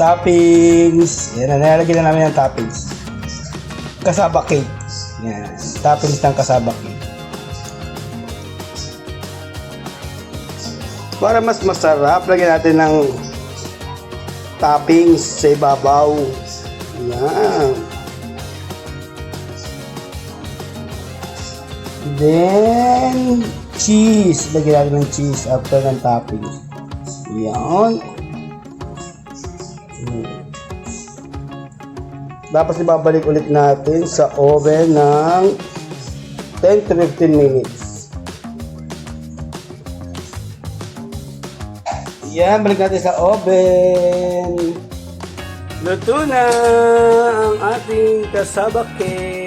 Toppings. Yan, nilalagyan na namin ang toppings. Kasaba cake. Yan. Toppings ng kasaba cake. Para mas masarap, lagyan natin ng toppings sa ibabaw. Yan. Then, cheese. Lagyan natin ng cheese after ng toppings. Yan. Tapos ibabalik ulit natin sa oven ng 10 to 15 minutes. Yan, balik natin sa oven. Luto na ang ating kasaba cake.